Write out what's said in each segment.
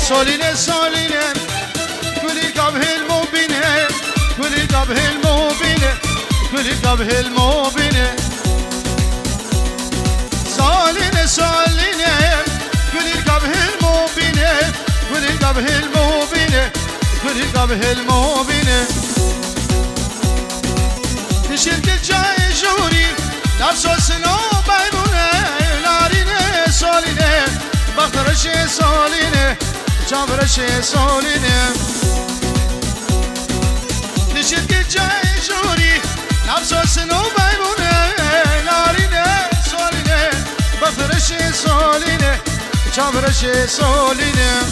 سولینه سولینه کلی قبه المبینه کلی قبه المبینه کلی قبه المبینه سولینه سولینه کلی قبه المبینه کلی قبه المبینه کلی قبه المبینه نشرك جاي جوري نفس سنو بينونه نارينه سولينه بخترشي سولينه جابرشي سولينه نشرك جاي جوري نفس سنو بينونه نارينه سولينه بخترشي سولينه جابرشي سولينه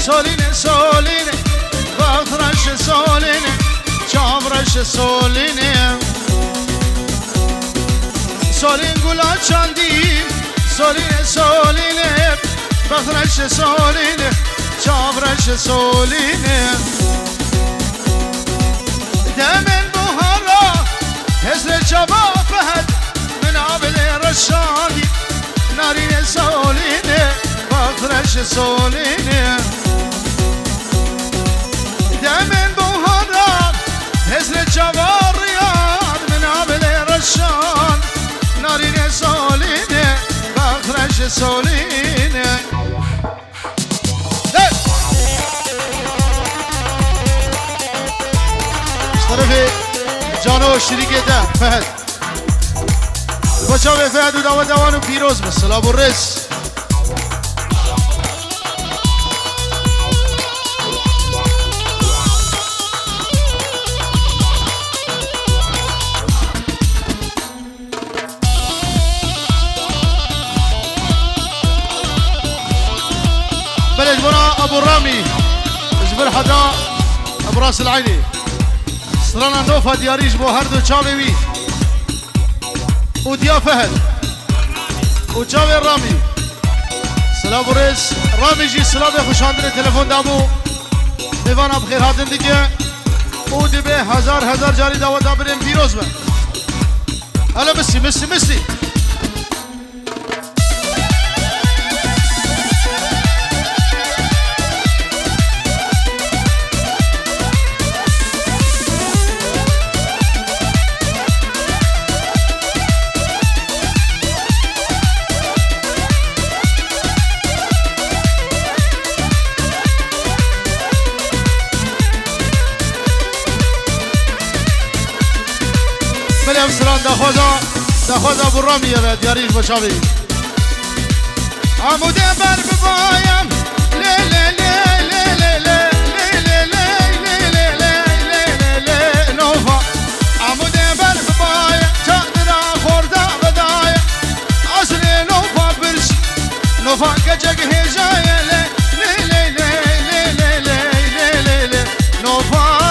سولينه سولينه بغرش سولينه جابرش سولينه سولين قولات شاندي سولينه سولينه بغرش سولينه جابرش سولينه دمن بوهرا هزر جبا فهد من عبل رشادي نارين سولينه بغرش سولينه دمن بوهرا هزر جوار رياض من عبل رشان نارين سولينه بغرش سولينه اشترفي جانو شريكي ده فهد بچاوه فهد و دوانو پیروز بالسلام والرز ابو رامي جبل حدا ابو راس العيني سرانا نوفا دياريج بو هردو تشاوي وديا فهد وتشاوي رامي سلام ريس رامي جي سلام خوشاندن تلفون دامو میوانا بخیر هاتن دیگه او دی به هزار جاری دعوت بریم پیروز من هلا مسی سلام دخوازا ابو رامي يا دياريج بشاوي عمود بر ببايم لا لا لا لا لا لا لا لا لا لا نوفا عمود بر ببايم تقدر خوردا بدايم اصلي نوفا برش نوفا كجك هجايا لا لا لا لا لا لا لا نوفا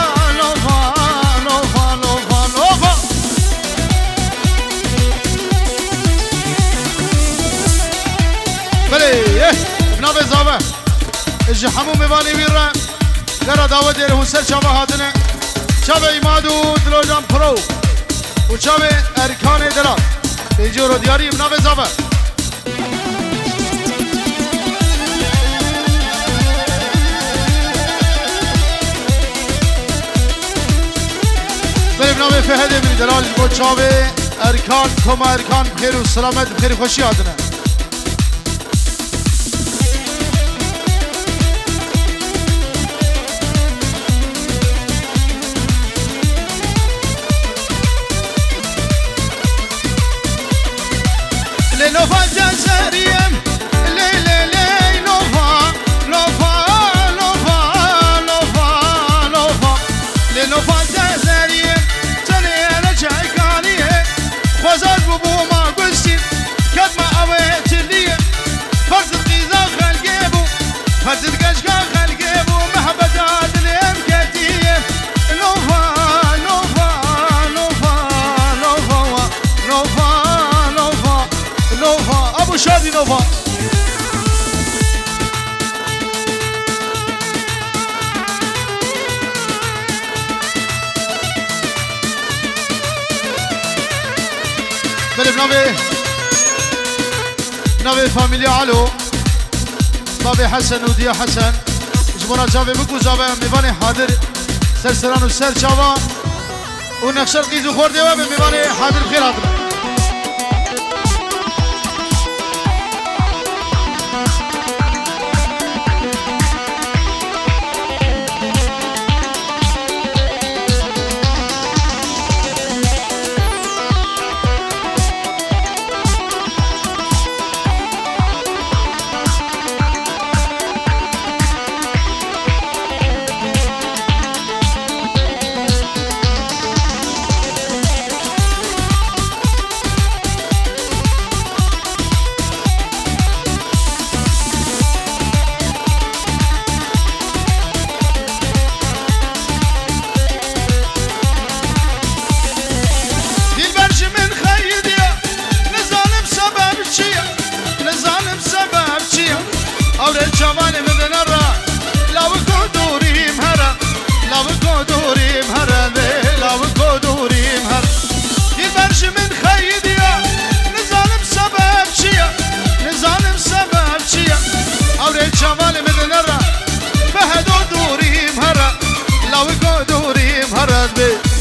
بنابه زابه اجي حمو ميواني ويرا لرا داود يرهون سر شابه هاتنه شابه إماد و دلوجان پرو و شابه ارکان دلال بيجي رو دياري بنابه زابه بنابه فهد ابن دلال بود شابه ارکان کما ارکان بخیر و سلامت بخیر خوشی هاتنه لنوفا جزريم لي لي لي نوفا نوفا نوفا نوفا نوفا لنوفا جزريم تني رجعي كانيه خوزات ببو ما قلسين كد ما أويت لي فرز القيزة خلقيبو فرز القشقة خلقيبو محبتات الامكتية نوفا نوفا نوفا نوفا نوفا نوفا ابو شادي نوفا بله بنابه فامیلیا علو بابي حسن وديا حسن جمهورا جاوه بكو جاوه میوان حاضر سرسران و سر جاوه و نقشر قیزو خورده و میوان حاضر بخیر حاضر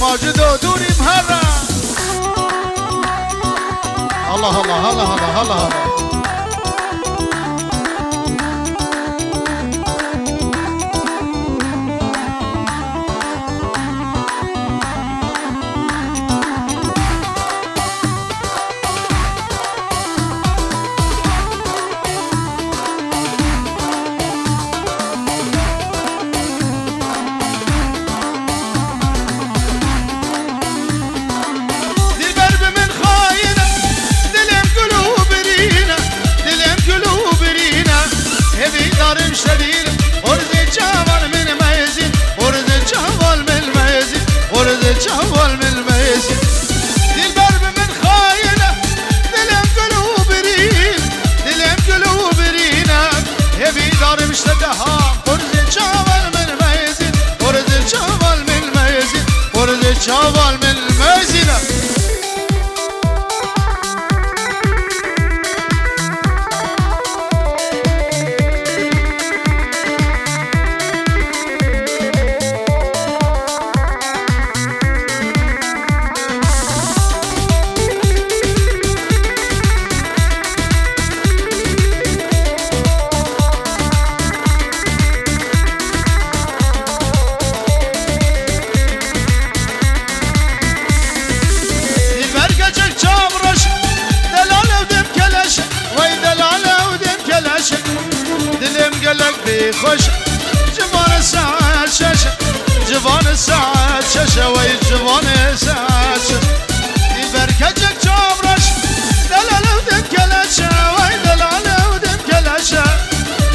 ماجدو دوري مهرة الله الله الله الله الله شوال من المزينة خوش جوان ساعت شش جوان ساعت شش وای جوان ساعت شش این برکجک چامرش دلالو دم کلش وای دلالو دم کلش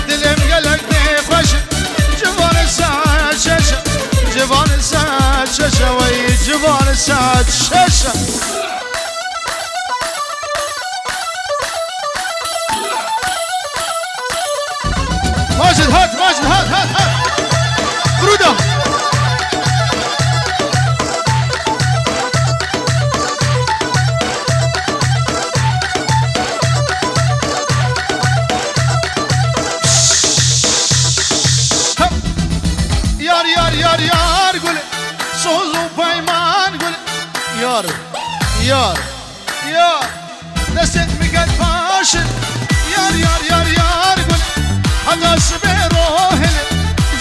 دلم گلک بی خوش جوان ساعت شش جوان ساعت شش وای جوان ساعت شش یار یار دستت میکرد پاشل یار یار یار یار گل حتی سبه روحل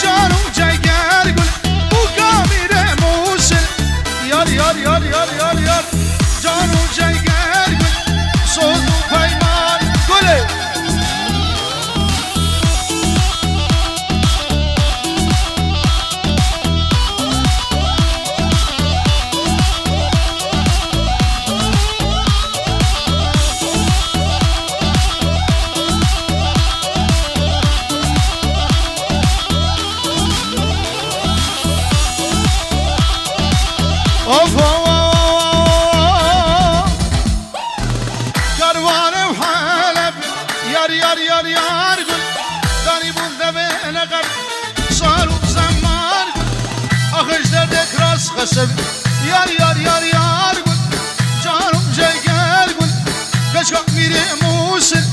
جانو جگر گل او کامیر موسل یار یار یار یار یار یار جانو جگر گل صوت و پیمان گله کاروان حلب یار یار یار یار گل دانی بونده به نقب سال و زمان گل آخش دردک راست خسب یار یار یار یار گل جانم جگر گل کشک میره موسل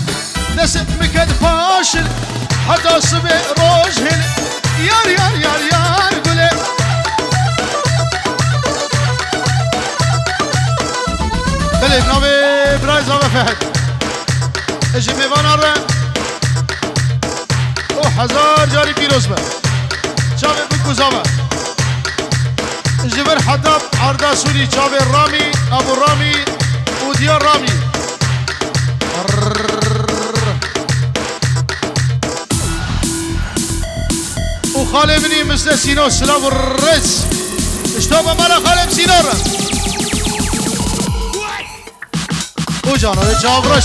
دست مکد پاشل حتی صبح روش هل یار یار یار یار گله بله بنابه برای زاوه فهد اجی میوان آره او 1000 جاری پیروز به چاوه بکو زاوه اجی بر حداب عردا سوری چاوه رامی ابو رامی او دیار رامی او خاله منی مثل سینو سلام الرس اشتابه مالا خاله سینو را او جانو جاورش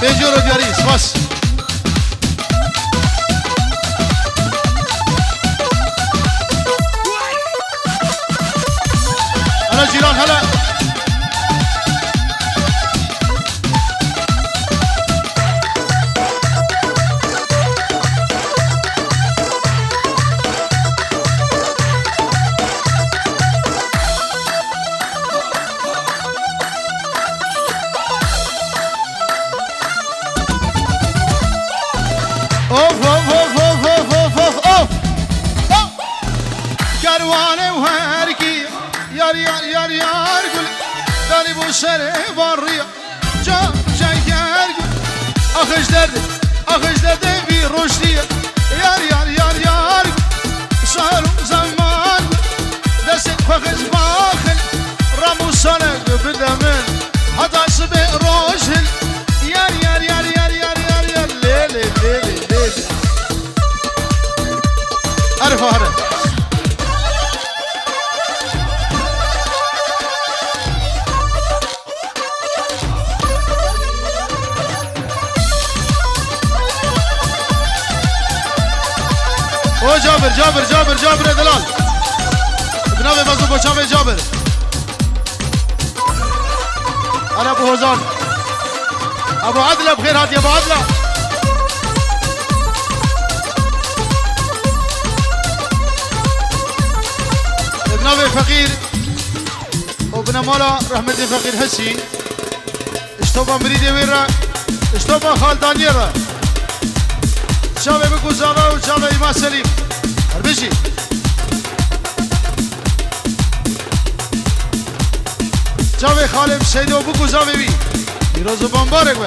بجورو دیاریز بس انا جيران هلا اوف اوف اوف اوف اوف اوف اوف اوف كروانه وهاركي يار يار يار يار قول داني بو سر باريا جا جايار قول اخش درد في رشديه يار يار يار يار صار زمان دست فخز باخل رامو سنك بدمن حتى صبح روشل يار يار يار يار يار يار يار ليلي ليلي عارف هذا او جابر جابر جابر جابر دلال بنابه مزو بچامه جابر انا ابو هزان ابو عدله بخير هات يا ابو عدله ابنابي فقير وابن مولا رحمة فقير هسي اشتوبا مريدي ويرا اشتوبا خالداني را شابه بكو زاغا وشابه إماد سليم هربشي شابه خالم سيدو بكو زاغا بي يروزو بمبارك بي